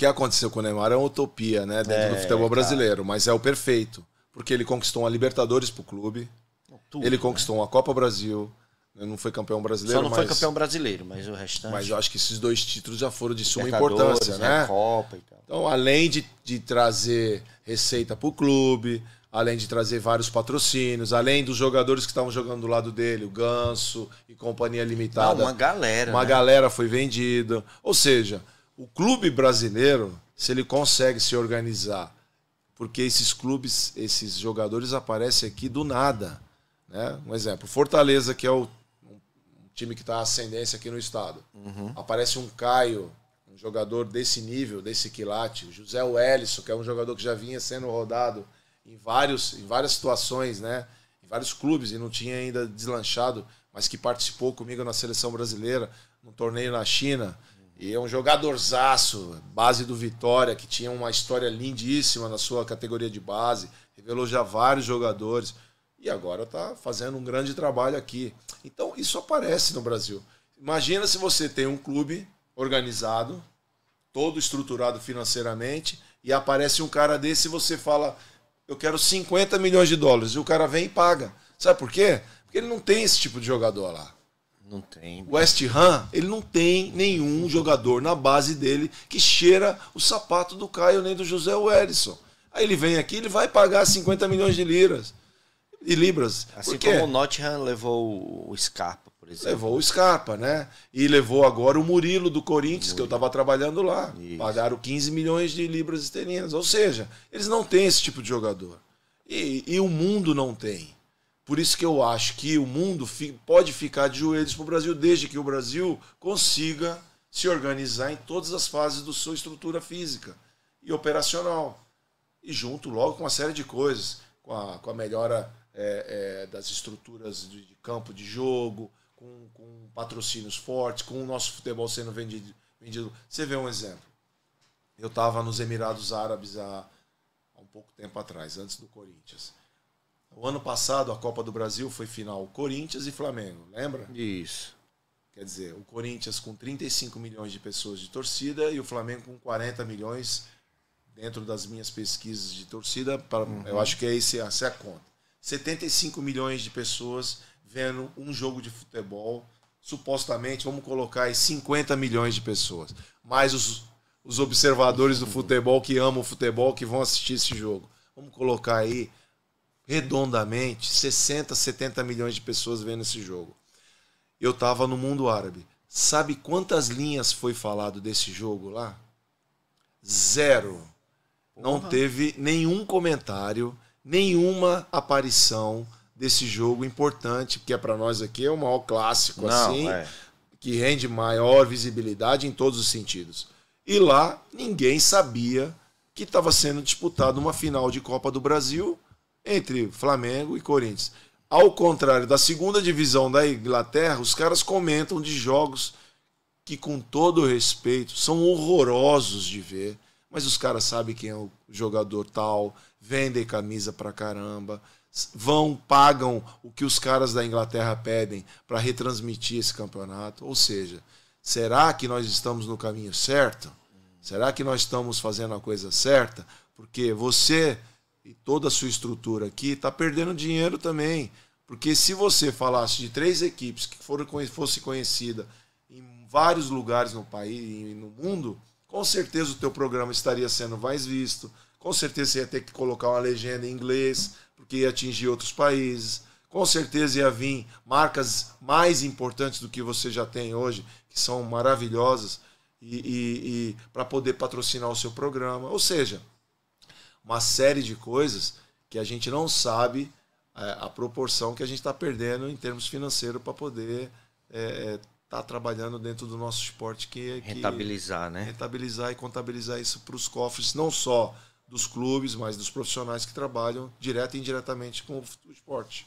que aconteceu com o Neymar é uma utopia, né? Dentro do futebol brasileiro, mas é o perfeito. Porque ele conquistou uma Libertadores pro clube, ele conquistou uma Copa Brasil, não foi campeão brasileiro. Só não foi campeão brasileiro, mas o restante... Mas eu acho que esses 2 títulos já foram de suma importância, né? Copa e tal. Então, além de trazer receita pro clube, além de trazer vários patrocínios, além dos jogadores que estavam jogando do lado dele, o Ganso e Companhia Limitada. Uma galera. Uma galera foi vendida. Ou seja, o clube brasileiro, se ele consegue se organizar, porque esses clubes, esses jogadores aparecem aqui do nada. Né? Um exemplo, Fortaleza, que é um time que está à ascendência aqui no estado. Aparece um Caio, um jogador desse nível, desse quilate. O José Wellison, que é um jogador que já vinha sendo rodado em várias situações, né? Em vários clubes, e não tinha ainda deslanchado, mas que participou comigo na seleção brasileira, num torneio na China. E é um jogadorzaço, base do Vitória, que tinha uma história lindíssima na sua categoria de base, revelou já vários jogadores, e agora está fazendo um grande trabalho aqui. Então, isso aparece no Brasil. Imagina se você tem um clube organizado, todo estruturado financeiramente, e aparece um cara desse e você fala, eu quero 50 milhões de dólares, e o cara vem e paga. Sabe por quê? Porque ele não tem esse tipo de jogador lá. Não tem. O West Ham, ele não tem nenhum jogador na base dele que cheira o sapato do Caio nem do José Wellison. Aí ele vem aqui, ele vai pagar 50 milhões de libras. Assim como o Nottingham levou o Scarpa, por exemplo. Levou o Scarpa, né? E levou agora o Murilo do Corinthians, que eu estava trabalhando lá. Isso. Pagaram 15 milhões de libras esterlinas. Ou seja, eles não têm esse tipo de jogador. E o mundo não tem. Por isso que eu acho que o mundo pode ficar de joelhos para o Brasil, desde que o Brasil consiga se organizar em todas as fases da sua estrutura física e operacional. E junto logo com uma série de coisas, com a melhora das estruturas de campo de jogo, com patrocínios fortes, com o nosso futebol sendo vendido. Você vê um exemplo. Eu estava nos Emirados Árabes há um pouco tempo atrás, antes do Corinthians. O ano passado, a Copa do Brasil foi final Corinthians e Flamengo, lembra? Isso. Quer dizer, o Corinthians com 35 milhões de pessoas de torcida e o Flamengo com 40 milhões dentro das minhas pesquisas de torcida. Eu acho que essa é a conta. 75 milhões de pessoas vendo um jogo de futebol, supostamente, vamos colocar aí 50 milhões de pessoas. Mais os observadores do futebol que amam o futebol, que vão assistir esse jogo. Vamos colocar aí redondamente 60, 70 milhões de pessoas vendo esse jogo. Eu estava no mundo árabe. Sabe quantas linhas foi falado desse jogo lá? 0. Não teve nenhum comentário, nenhuma aparição desse jogo importante, porque para nós aqui é o maior clássico, que rende maior visibilidade em todos os sentidos. E lá ninguém sabia que estava sendo disputada uma final de Copa do Brasil entre Flamengo e Corinthians. Ao contrário da segunda divisão da Inglaterra, os caras comentam de jogos que, com todo respeito, são horrorosos de ver, mas os caras sabem quem é o jogador tal, vendem camisa pra caramba, pagam o que os caras da Inglaterra pedem para retransmitir esse campeonato. Ou seja, será que nós estamos no caminho certo? Será que nós estamos fazendo a coisa certa? Porque você e toda a sua estrutura aqui está perdendo dinheiro também. Porque se você falasse de 3 equipes que fosse conhecida em vários lugares no país e no mundo, com certeza o teu programa estaria sendo mais visto, com certeza você ia ter que colocar uma legenda em inglês, porque ia atingir outros países, com certeza ia vir marcas mais importantes do que você já tem hoje, que são maravilhosas, e para poder patrocinar o seu programa. Ou seja, uma série de coisas que a gente não sabe a proporção que a gente está perdendo em termos financeiros para poder estar trabalhando dentro do nosso esporte, rentabilizar, né? Rentabilizar e contabilizar isso para os cofres, não só dos clubes, mas dos profissionais que trabalham direto e indiretamente com o esporte.